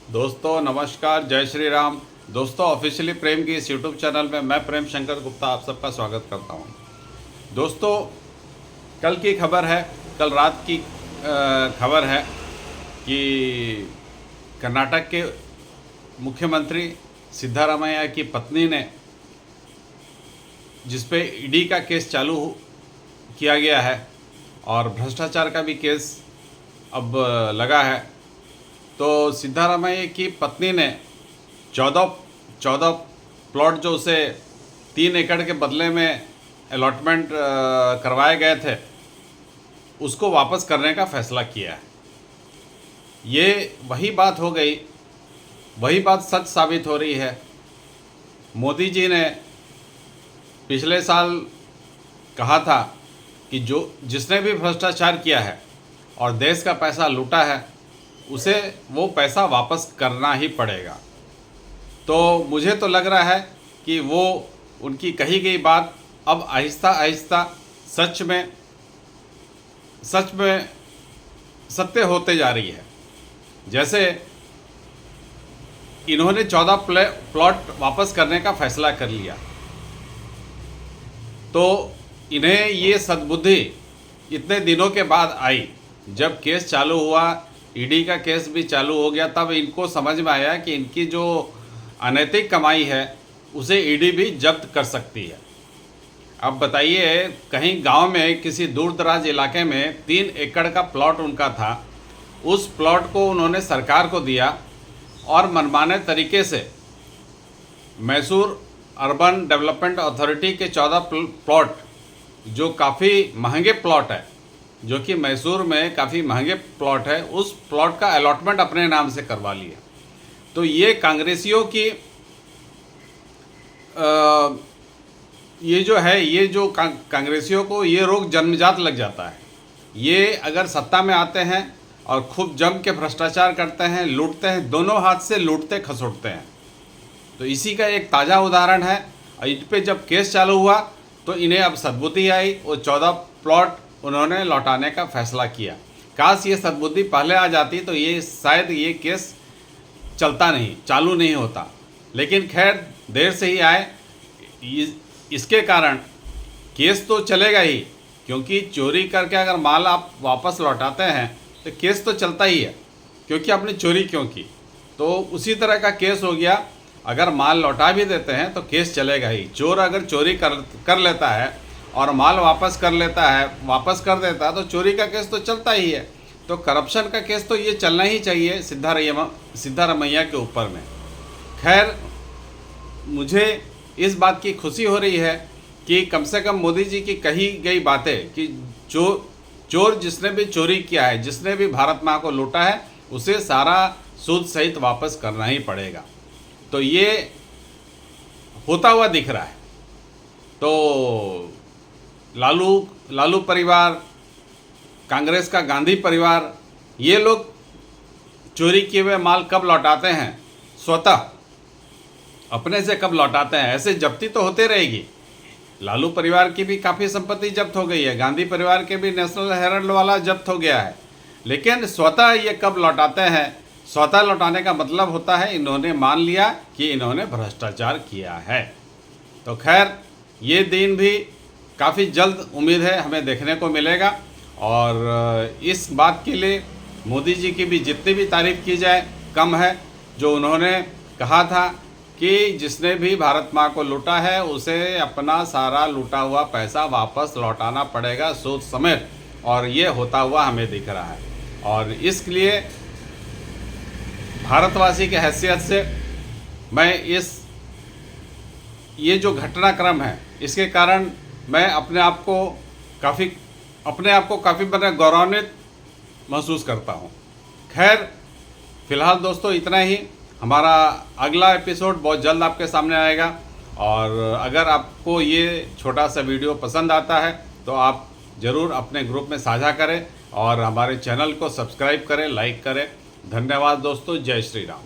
दोस्तों नमस्कार, जय श्री राम। दोस्तों ऑफिशियली प्रेम की इस यूट्यूब चैनल में मैं प्रेम शंकर गुप्ता आप सबका स्वागत करता हूं। दोस्तों कल की खबर है, कल रात की खबर है कि कर्नाटक के मुख्यमंत्री सिद्धारमैया की पत्नी ने, जिस पे ईडी का केस चालू किया गया है और भ्रष्टाचार का भी केस अब लगा है, तो सिद्धारमैया की पत्नी ने 14 प्लॉट जो उसे 3 एकड़ के बदले में अलॉटमेंट करवाए गए थे उसको वापस करने का फैसला किया है। ये वही बात हो गई, वही बात सच साबित हो रही है। मोदी जी ने पिछले साल कहा था कि जिसने भी भ्रष्टाचार किया है और देश का पैसा लूटा है उसे वो पैसा वापस करना ही पड़ेगा। तो मुझे तो लग रहा है कि वो उनकी कही गई बात अब आहिस्ता आहिस्ता सच में सत्य होते जा रही है। जैसे इन्होंने 14 प्लॉट वापस करने का फैसला कर लिया, तो इन्हें ये सद्बुद्धि इतने दिनों के बाद आई। जब केस चालू हुआ, ईडी का केस भी चालू हो गया, तब इनको समझ में आया कि इनकी जो अनैतिक कमाई है उसे ईडी भी जब्त कर सकती है। अब बताइए, कहीं गांव में किसी दूर दराज इलाके में 3 एकड़ का प्लॉट उनका था, उस प्लॉट को उन्होंने सरकार को दिया और मनमाने तरीके से मैसूर अर्बन डेवलपमेंट अथॉरिटी के 14 प्लॉट जो काफ़ी महंगे प्लॉट है, जो कि मैसूर में काफ़ी महंगे प्लॉट है, उस प्लॉट का अलॉटमेंट अपने नाम से करवा लिया। तो ये कांग्रेसियों की ये जो है, ये जो कांग्रेसियों को ये रोग जन्मजात लग जाता है। ये अगर सत्ता में आते हैं और खूब जम के भ्रष्टाचार करते हैं, लूटते हैं, दोनों हाथ से लूटते खसोटते हैं। तो इसी का एक ताज़ा उदाहरण है। इन पे जब केस चालू हुआ तो इन्हें अब सद्बुद्धि आई और 14 प्लॉट उन्होंने लौटाने का फैसला किया। काश ये सद्बुद्धि पहले आ जाती तो ये शायद ये केस चालू नहीं होता। लेकिन खैर देर से ही आए, इसके कारण केस तो चलेगा ही, क्योंकि चोरी करके अगर माल आप वापस लौटाते हैं तो केस तो चलता ही है, क्योंकि आपने चोरी क्यों की। तो उसी तरह का केस हो गया, अगर माल लौटा भी देते हैं तो केस चलेगा ही। चोर अगर चोरी कर लेता है और माल वापस कर देता है तो चोरी का केस तो चलता ही है। तो करप्शन का केस तो ये चलना ही चाहिए सिद्धारमैया के ऊपर में। खैर मुझे इस बात की खुशी हो रही है कि कम से कम मोदी जी की कही गई बातें कि चोर जिसने भी चोरी किया है, जिसने भी भारत माँ को लूटा है, उसे सारा सूद सहित वापस करना ही पड़ेगा। तो ये होता हुआ दिख रहा है। तो लालू परिवार, कांग्रेस का गांधी परिवार, ये लोग चोरी किए हुए माल कब लौटाते हैं, स्वतः अपने से कब लौटाते हैं। ऐसे जब्ती तो होते रहेगी। लालू परिवार की भी काफ़ी संपत्ति जब्त हो गई है, गांधी परिवार के भी नेशनल हेराल्ड वाला जब्त हो गया है, लेकिन स्वतः ये कब लौटाते हैं। स्वतः लौटाने का मतलब होता है इन्होंने मान लिया कि इन्होंने भ्रष्टाचार किया है। तो खैर ये दिन भी काफ़ी जल्द उम्मीद है हमें देखने को मिलेगा। और इस बात के लिए मोदी जी की भी जितनी भी तारीफ़ की जाए कम है। जो उन्होंने कहा था कि जिसने भी भारत माँ को लूटा है उसे अपना सारा लूटा हुआ पैसा वापस लौटाना पड़ेगा सूद समेत, और ये होता हुआ हमें दिख रहा है। और इसलिए भारतवासी की हैसियत से मैं ये जो घटनाक्रम है इसके कारण मैं अपने आप को काफ़ी गौरवान्वित महसूस करता हूँ। खैर फिलहाल दोस्तों इतना ही। हमारा अगला एपिसोड बहुत जल्द आपके सामने आएगा, और अगर आपको ये छोटा सा वीडियो पसंद आता है तो आप ज़रूर अपने ग्रुप में साझा करें और हमारे चैनल को सब्सक्राइब करें, लाइक करें। धन्यवाद दोस्तों, जय श्री राम।